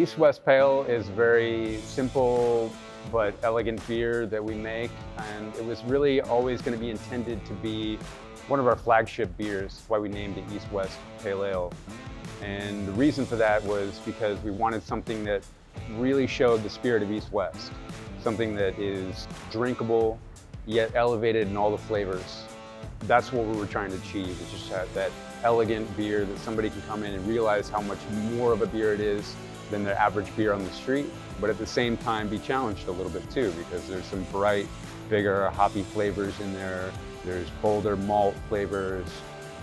East West Pale is very simple but elegant beer that we make, and it was really always going to be intended to be one of our flagship beers. That's why we named it East West Pale Ale. And the reason for that was because we wanted something that really showed the spirit of East West, something that is drinkable yet elevated in all the flavors. That's what we were trying to achieve, is just have that elegant beer that somebody can come in and realize how much more of a beer it is than their average beer on the street, but at the same time be challenged a little bit too, because there's some bright, bigger, hoppy flavors in there. There's bolder malt flavors.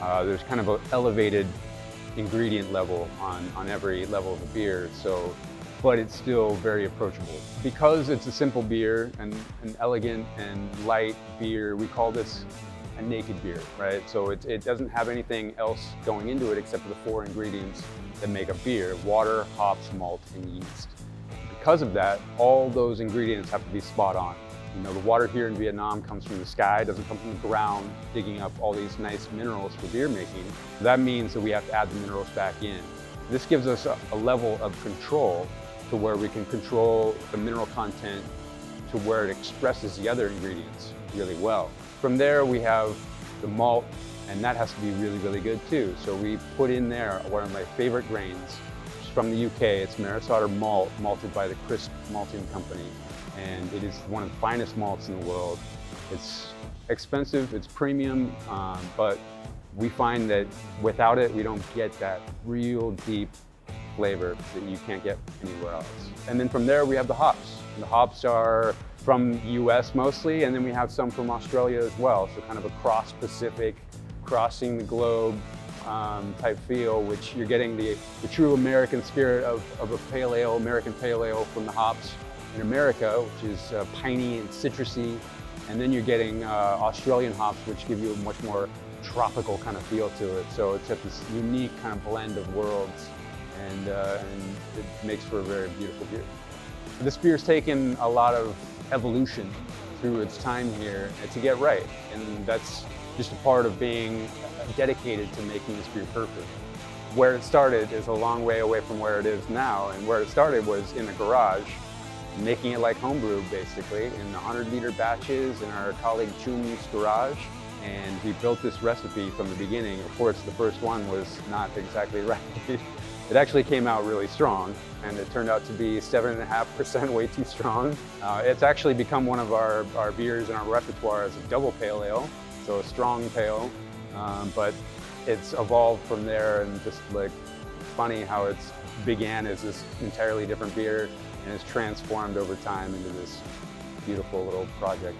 There's kind of an elevated ingredient level on every level of the beer. So, but it's still very approachable. Because it's a simple beer and an elegant and light beer, we call this a naked beer, right? So it doesn't have anything else going into it except for the 4 ingredients that make a beer: water, hops, malt, and yeast. Because of that, all those ingredients have to be spot on. You know, the water here in Vietnam comes from the sky, doesn't come from the ground, digging up all these nice minerals for beer making. That means that we have to add the minerals back in. This gives us a level of control to where we can control the mineral content to where it expresses the other ingredients really well. From there, we have the malt, and that has to be really, really good too. So we put in there one of my favorite grains from the UK. It's Maris Otter malt, malted by the Crisp Malting Company. And it is one of the finest malts in the world. It's expensive, it's premium, but we find that without it, we don't get that real deep flavor that you can't get anywhere else. And then from there, we have the hops. And the hops are from US mostly, and then we have some from Australia as well. So kind of a cross-Pacific, crossing the globe type feel, which you're getting the true American spirit of a pale ale, American pale ale from the hops in America, which is piney and citrusy. And then you're getting Australian hops, which give you a much more tropical kind of feel to it. So it's got this unique kind of blend of worlds, and it makes for a very beautiful beer. This beer's taken a lot of evolution through its time here to get right, and that's just a part of being dedicated to making this beer perfect. Where it started is a long way away from where it is now, and where it started was in a garage, making it like homebrew basically, in 100-liter batches in our colleague Chum's garage. And we built this recipe from the beginning. Of course, the first one was not exactly right. It actually came out really strong, and it turned out to be 7.5% way too strong. It's actually become one of our beers in our repertoire as a double pale ale, so a strong pale, but it's evolved from there, and just like funny how it began as this entirely different beer and has transformed over time into this beautiful little project.